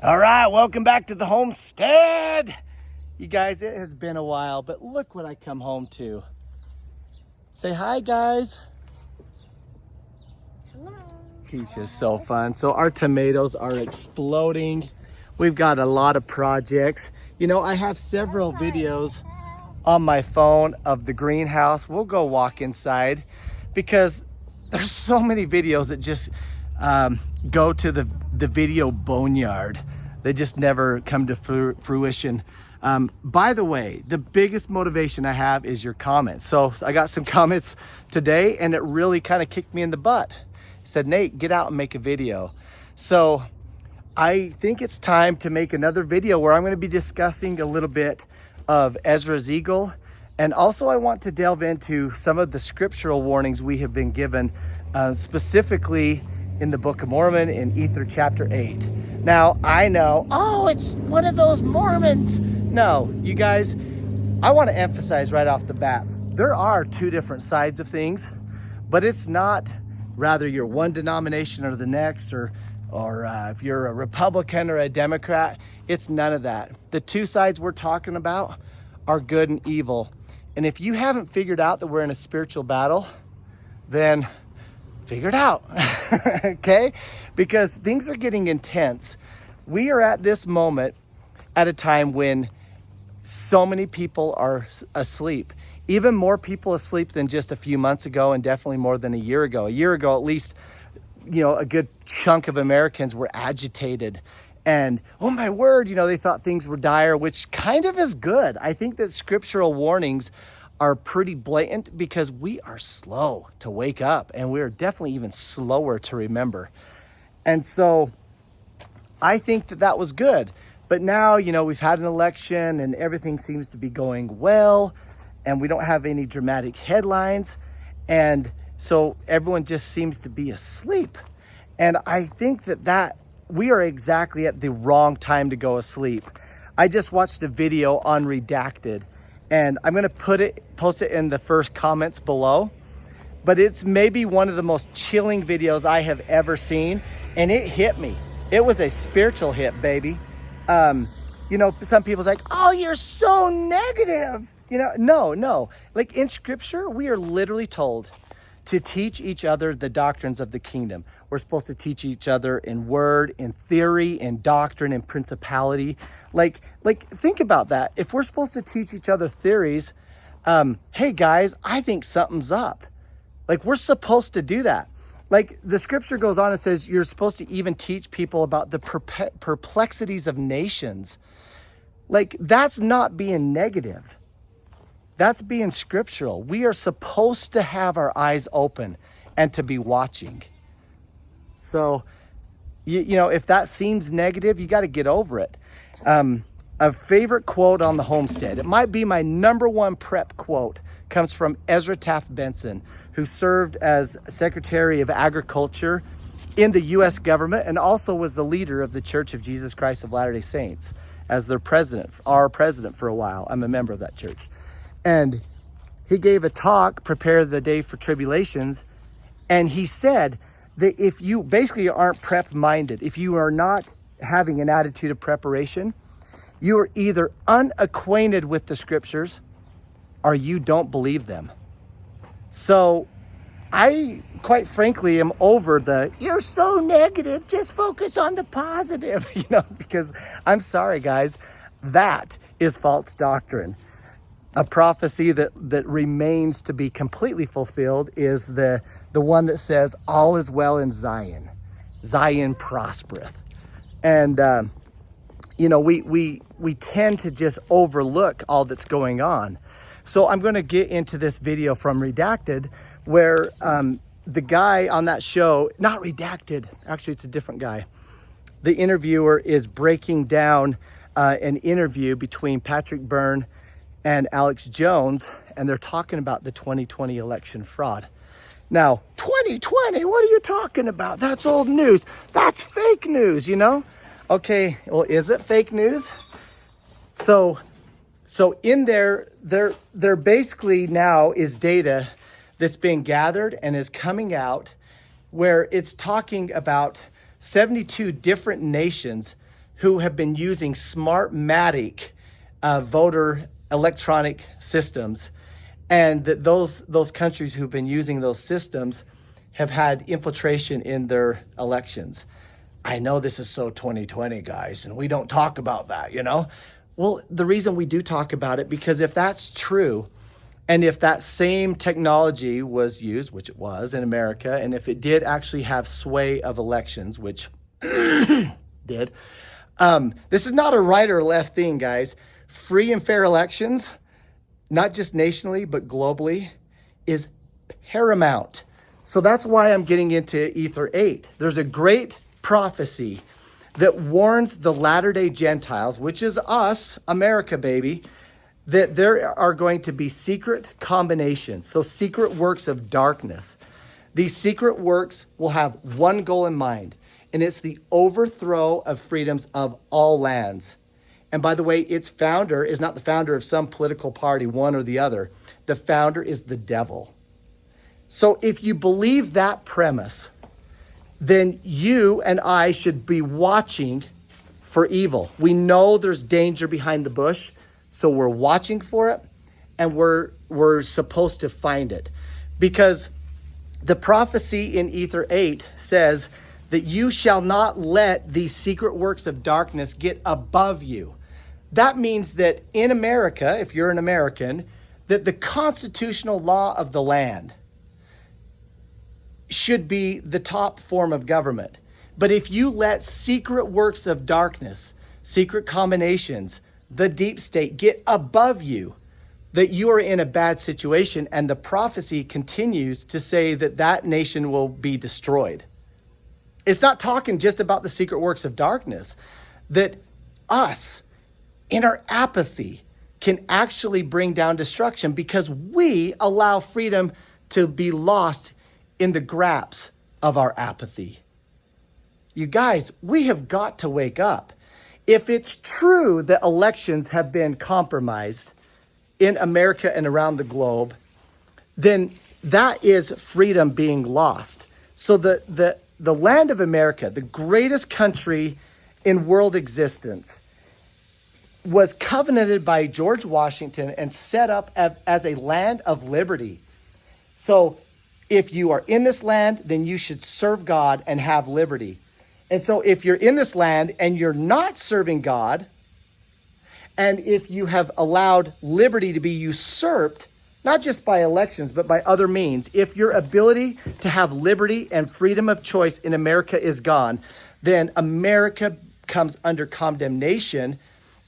All right, welcome back to the homestead. You guys, it has been a while, but look what I come home to. Say hi, guys. Hello. He's just so fun. So our tomatoes are exploding. We've got a lot of projects. You know, I have several videos on my phone of the greenhouse. We'll go walk inside because there's so many videos that just go to the video boneyard. They just never come to fruition. By the way, the biggest motivation I have is your comments. So I got some comments today and it really kind of kicked me in the butt. It said, Nate, get out and make a video. So I think it's time to make another video where I'm going to be discussing a little bit of Ezra's Eagle. And also I want to delve into some of the scriptural warnings we have been given, specifically in the Book of Mormon in Ether chapter 8. Now, I know, oh, it's one of those Mormons. No, you guys, I want to emphasize right off the bat, there are two different sides of things, but it's not rather you're one denomination or the next, or if you're a Republican or a Democrat. It's none of that. The two sides we're talking about are good and evil. And if you haven't figured out that we're in a spiritual battle, then figure it out, okay? Because things are getting intense. We are at this moment at a time when so many people are asleep. Even more people asleep than just a few months ago, and definitely more than a year ago. A year ago, at least, you know, a good chunk of Americans were agitated. And, oh my word, you know, they thought things were dire, which kind of is good. I think that scriptural warnings are pretty blatant because we are slow to wake up and we are definitely even slower to remember. And so I think that that was good. But now, you know, we've had an election and everything seems to be going well and we don't have any dramatic headlines. And so everyone just seems to be asleep. And I think that we are exactly at the wrong time to go asleep. I just watched a video on Redacted. And I'm going to post it in the first comments below. But it's maybe one of the most chilling videos I have ever seen. And it hit me. It was a spiritual hit, baby. You know, some people's like, oh, you're so negative. You know, no. Like in scripture, we are literally told to teach each other the doctrines of the kingdom. We're supposed to teach each other in word, in theory, in doctrine, in principality. Like think about that. If we're supposed to teach each other theories, hey guys, I think something's up. Like we're supposed to do that. Like the scripture goes on and says, you're supposed to even teach people about the perplexities of nations. Like that's not being negative. That's being scriptural. We are supposed to have our eyes open and to be watching. So, you know, if that seems negative, you got to get over it. A favorite quote on the homestead, it might be my number one prep quote, comes from Ezra Taft Benson, who served as Secretary of Agriculture in the U.S. government and also was the leader of the Church of Jesus Christ of Latter-day Saints as their president, our president for a while. I'm a member of that church. And he gave a talk, Prepare the Day for Tribulations, and he said that if you basically aren't prep-minded, if you are not having an attitude of preparation, you are either unacquainted with the scriptures or you don't believe them. So I, quite frankly, am over the, you're so negative, just focus on the positive, you know, because I'm sorry, guys, that is false doctrine. A prophecy that remains to be completely fulfilled is the one that says, all is well in Zion. Zion prospereth. And, you know, we tend to just overlook all that's going on. So I'm going to get into this video from Redacted where the guy on that show, not Redacted, actually it's a different guy. The interviewer is breaking down an interview between Patrick Byrne and Alex Jones, and they're talking about the 2020 election fraud. Now, 2020, what are you talking about? That's old news. That's fake news, you know? Okay, well, is it fake news? So in there basically now is data that's being gathered and is coming out where it's talking about 72 different nations who have been using Smartmatic voter electronic systems, and that those countries who've been using those systems have had infiltration in their elections. I know this is so 2020, guys, and we don't talk about that, you know? Well, the reason we do talk about it, because if that's true, and if that same technology was used, which it was in America, and if it did actually have sway of elections, which did, this is not a right or left thing, guys. Free and fair elections, not just nationally, but globally, is paramount. So that's why I'm getting into Ether 8. There's a great prophecy that warns the Latter-day Gentiles, which is us, America, baby, that there are going to be secret combinations, so secret works of darkness. These secret works will have one goal in mind, and it's the overthrow of freedoms of all lands. And by the way, its founder is not the founder of some political party, one or the other. The founder is the devil. So if you believe that premise, then you and I should be watching for evil. We know there's danger behind the bush, so we're watching for it, and we're supposed to find it. Because the prophecy in Ether 8 says that you shall not let these secret works of darkness get above you. That means that in America, if you're an American, that the constitutional law of the land should be the top form of government. But if you let secret works of darkness, secret combinations, the deep state get above you, that you are in a bad situation, and the prophecy continues to say that that nation will be destroyed. It's not talking just about the secret works of darkness, that us, in our apathy, can actually bring down destruction because we allow freedom to be lost in the grasp of our apathy. You guys, we have got to wake up. If it's true that elections have been compromised in America and around the globe, then that is freedom being lost. So the land of America, the greatest country in world existence, was covenanted by George Washington and set up as a land of liberty. So if you are in this land, then you should serve God and have liberty. And so if you're in this land and you're not serving God, and if you have allowed liberty to be usurped, not just by elections, but by other means, if your ability to have liberty and freedom of choice in America is gone, then America comes under condemnation.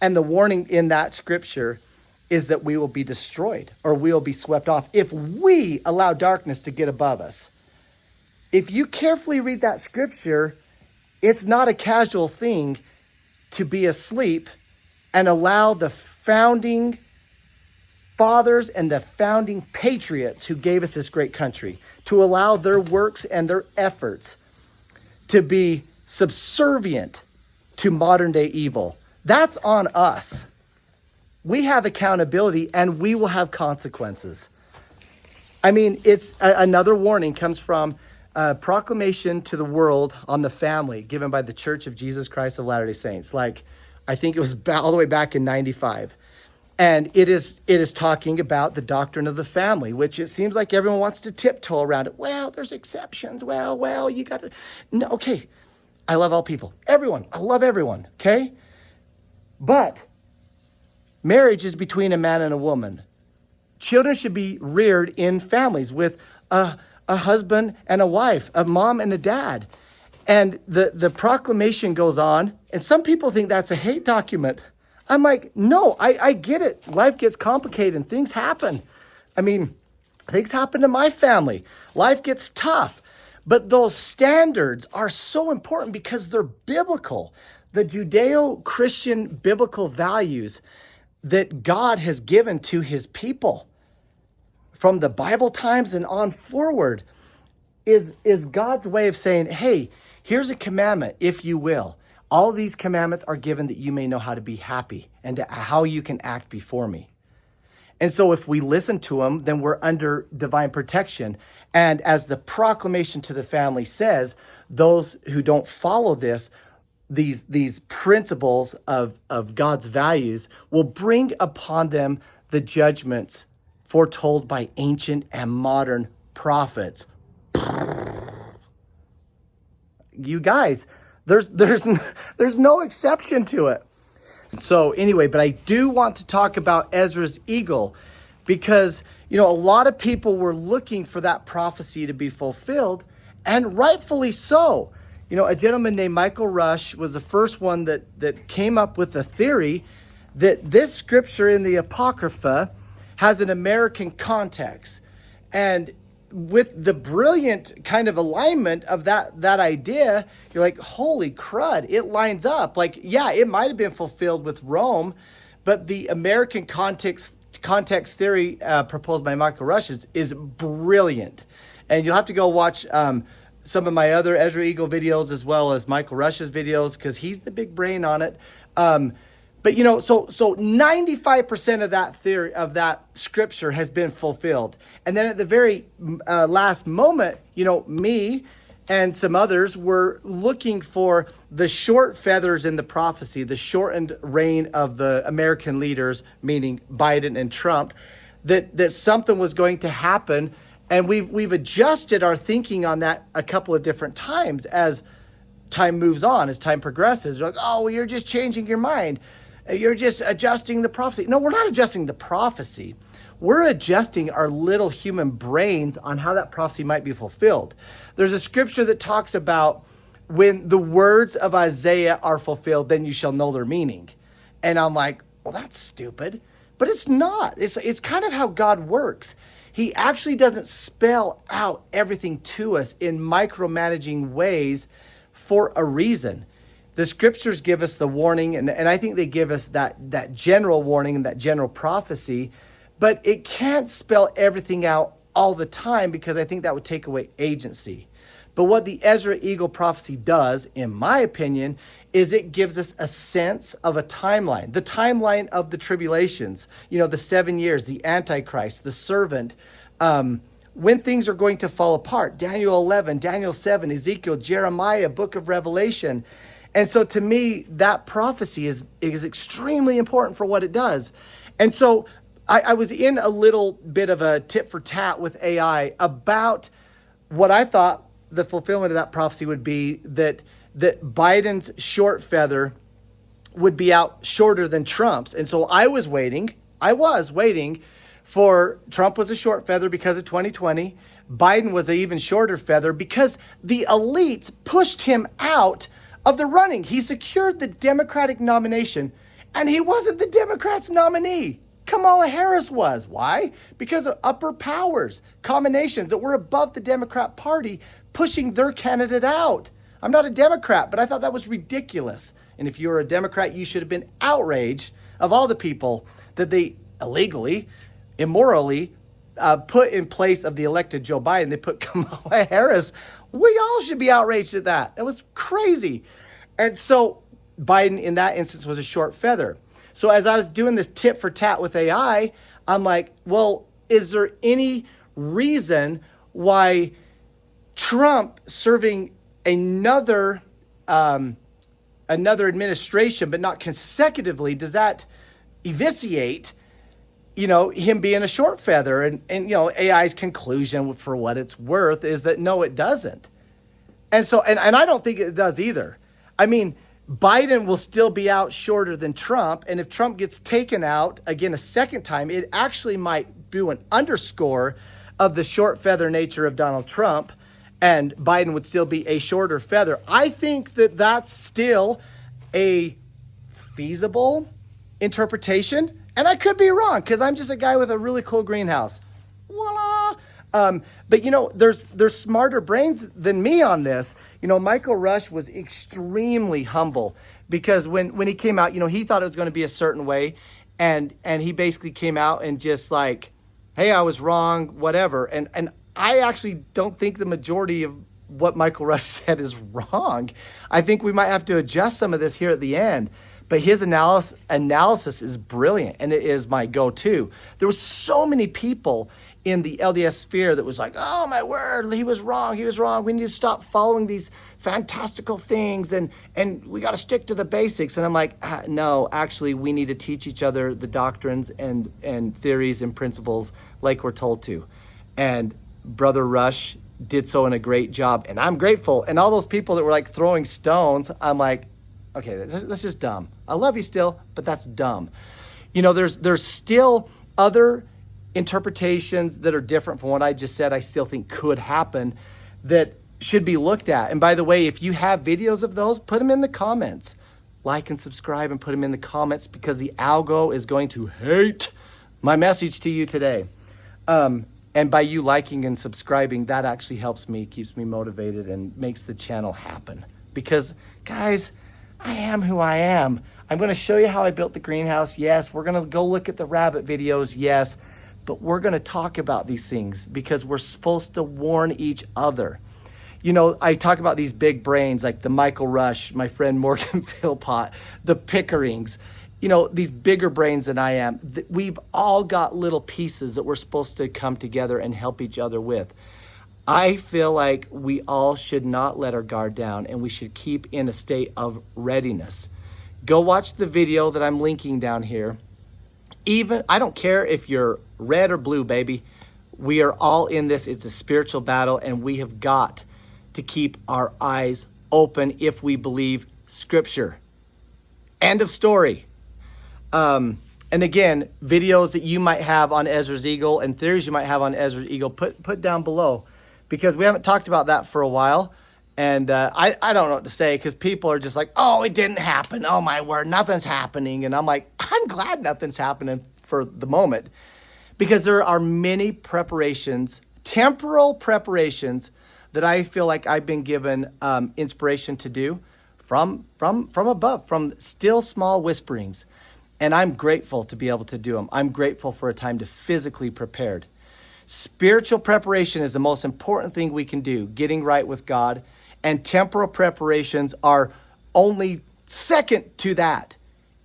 And the warning in that scripture is that we will be destroyed or we will be swept off if we allow darkness to get above us. If you carefully read that scripture, it's not a casual thing to be asleep and allow the founding fathers and the founding patriots who gave us this great country to allow their works and their efforts to be subservient to modern day evil. That's on us. We have accountability and we will have consequences. I mean, it's another warning comes from a proclamation to the world on the family given by the Church of Jesus Christ of Latter-day Saints. Like, I think it was all the way back in 95. And it is talking about the doctrine of the family, which it seems like everyone wants to tiptoe around it. Well, there's exceptions. Well, you got to, no, okay. I love all people, everyone. I love everyone, okay? But marriage is between a man and a woman. Children should be reared in families with a husband and a wife, a mom and a dad. And the proclamation goes on, and some people think that's a hate document. I'm like, no, I get it. Life gets complicated and things happen. I mean, things happen to my family. Life gets tough. But those standards are so important because they're biblical. The Judeo-Christian biblical values that God has given to his people from the Bible times and on forward is God's way of saying, hey, here's a commandment, if you will. All these commandments are given that you may know how to be happy and how you can act before me. And so if we listen to them, then we're under divine protection. And as the proclamation to the family says, those who don't follow this these principles of God's values will bring upon them the judgments foretold by ancient and modern prophets. You guys, there's no exception to it. So anyway, but I do want to talk about Ezra's Eagle because, a lot of people were looking for that prophecy to be fulfilled, and rightfully so. A gentleman named Michael Rush was the first one that came up with the theory that this scripture in the apocrypha has an American context. And with the brilliant kind of alignment of that idea, you're like, holy crud, it lines up. Like, yeah, it might have been fulfilled with Rome, but the American context theory proposed by Michael Rush is brilliant. And you'll have to go watch some of my other Ezra Eagle videos as well as Michael Rush's videos, because he's the big brain on it. But so 95% of that theory, of that scripture, has been fulfilled. And then at the very last moment, me and some others were looking for the short feathers in the prophecy, the shortened reign of the American leaders, meaning Biden and Trump, that something was going to happen. And we've adjusted our thinking on that a couple of different times as time moves on, as time progresses. You're like, oh, well, you're just changing your mind. You're just adjusting the prophecy. No, we're not adjusting the prophecy. We're adjusting our little human brains on how that prophecy might be fulfilled. There's a scripture that talks about when the words of Isaiah are fulfilled, then you shall know their meaning. And I'm like, well, that's stupid. But it's not. It's kind of how God works. He actually doesn't spell out everything to us in micromanaging ways for a reason. The scriptures give us the warning, and I think they give us that general warning and that general prophecy, but it can't spell everything out all the time, because I think that would take away agency. But what the Ezra Eagle prophecy does, in my opinion, is it gives us a sense of a timeline, the timeline of the tribulations, the 7 years, the Antichrist, the servant, when things are going to fall apart, Daniel 11, Daniel 7, Ezekiel, Jeremiah, book of Revelation. And so to me, that prophecy is extremely important for what it does. And so I was in a little bit of a tit for tat with AI about what I thought the fulfillment of that prophecy would be, that Biden's short feather would be out shorter than Trump's. And so I was waiting for Trump was a short feather because of 2020. Biden was an even shorter feather because the elites pushed him out of the running. He secured the Democratic nomination, and he wasn't the Democrats' nominee. Kamala Harris was. Why? Because of upper powers, combinations that were above the Democrat Party, pushing their candidate out. I'm not a Democrat, but I thought that was ridiculous. And if you're a Democrat, you should have been outraged of all the people that they illegally, immorally put in place of the elected Joe Biden. They put Kamala Harris. We all should be outraged at that. It was crazy. And so Biden, in that instance, was a short feather. So as I was doing this tit for tat with AI, I'm like, well, is there any reason why Trump serving another administration, but not consecutively, does that evisciate, him being a short feather? And AI's conclusion, for what it's worth, is that no, it doesn't. And so, and I don't think it does either. I mean, Biden will still be out shorter than Trump. And if Trump gets taken out again a second time, it actually might do an underscore of the short feather nature of Donald Trump, and Biden would still be a shorter feather. I think that that's still a feasible interpretation. And I could be wrong, because I'm just a guy with a really cool greenhouse. Voila! But there's smarter brains than me on this. Michael Rush was extremely humble, because when he came out, he thought it was going to be a certain way, and he basically came out and just like, hey, I was wrong, whatever. And I actually don't think the majority of what Michael Rush said is wrong. I think we might have to adjust some of this here at the end. But his analysis is brilliant, and it is my go-to. There were so many people in the LDS sphere that was like, oh my word, he was wrong. We need to stop following these fantastical things and we got to stick to the basics. And I'm like, no, actually we need to teach each other the doctrines and theories and principles like we're told to. And Brother Rush did so in a great job, and I'm grateful. And all those people that were like throwing stones, I'm like, okay, that's just dumb. I love you still, but that's dumb. You know, there's still other interpretations that are different from what I just said, I still think could happen, that should be looked at. And by the way, if you have videos of those, put them in the comments. Like and subscribe and put them in the comments, because the algo is going to hate my message to you today. And by you liking and subscribing, that actually helps me, keeps me motivated, and makes the channel happen. Because, guys, I am who I am. I'm going to show you how I built the greenhouse. Yes, we're going to go look at the rabbit videos. Yes, but we're going to talk about these things because we're supposed to warn each other. You know, I talk about these big brains like the Michael Rush, my friend Morgan Philpott, the Pickerings, you know, these bigger brains than I am. We've all got little pieces that we're supposed to come together and help each other with. I feel like we all should not let our guard down, and we should keep in a state of readiness. Go watch the video that I'm linking down here. Even, I don't care if you're red or blue, baby. We are all in this. It's a spiritual battle, and we have got to keep our eyes open if we believe Scripture. End of story. And again, videos that you might have on Ezra's Eagle and theories you might have on Ezra's Eagle, put down below, because we haven't talked about that for a while. And I don't know what to say, because people are just like, oh, it didn't happen. Oh, my word, nothing's happening. And I'm like, I'm glad nothing's happening for the moment, because there are many preparations, temporal preparations, that I feel like I've been given inspiration to do from above, from still small whisperings. And I'm grateful to be able to do them. I'm grateful for a time to physically prepared. Spiritual preparation is the most important thing we can do, getting right with God. And temporal preparations are only second to that.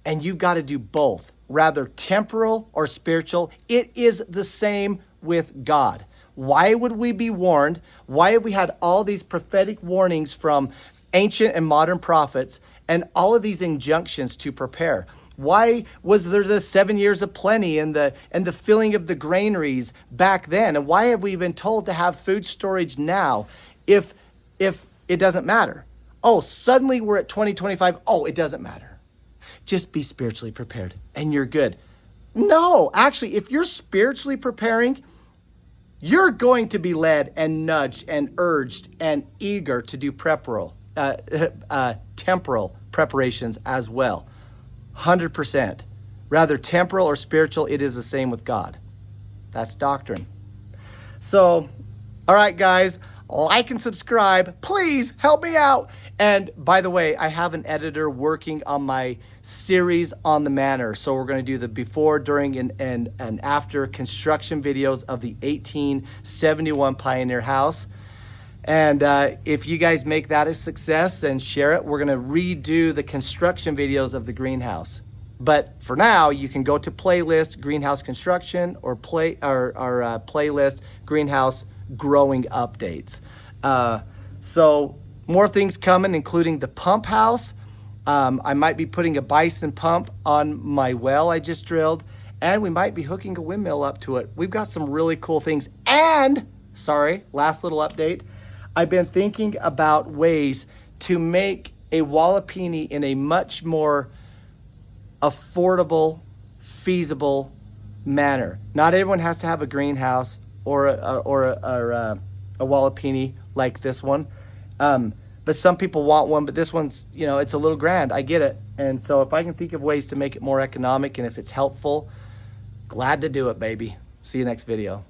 And you've got to do both, rather temporal or spiritual. It is the same with God. Why would we be warned? Why have we had all these prophetic warnings from ancient and modern prophets and all of these injunctions to prepare? Why was there the 7 years of plenty and the filling of the granaries back then? And why have we been told to have food storage now if it doesn't matter? Oh, suddenly we're at 2025. Oh, it doesn't matter. Just be spiritually prepared and you're good. No, actually, if you're spiritually preparing, you're going to be led and nudged and urged and eager to do temporal preparations as well. 100%. Rather temporal or spiritual, it is the same with God. That's doctrine. So, all right, guys, like and subscribe. Please help me out. And by the way, I have an editor working on my series on the manor. So we're going to do the before, during, and after construction videos of the 1871 Pioneer House. And if you guys make that a success and share it, we're going to redo the construction videos of the greenhouse. But for now, you can go to playlist greenhouse construction or playlist greenhouse growing updates. So more things coming, including the pump house. I might be putting a bison pump on my well I just drilled, and we might be hooking a windmill up to it. We've got some really cool things. And, sorry, last little update. I've been thinking about ways to make a Wallapini in a much more affordable, feasible manner. Not everyone has to have a greenhouse or a Wallapini like this one. But some people want one, but this one's, you know, it's a little grand. I get it. And so if I can think of ways to make it more economic and if it's helpful, glad to do it, baby. See you next video.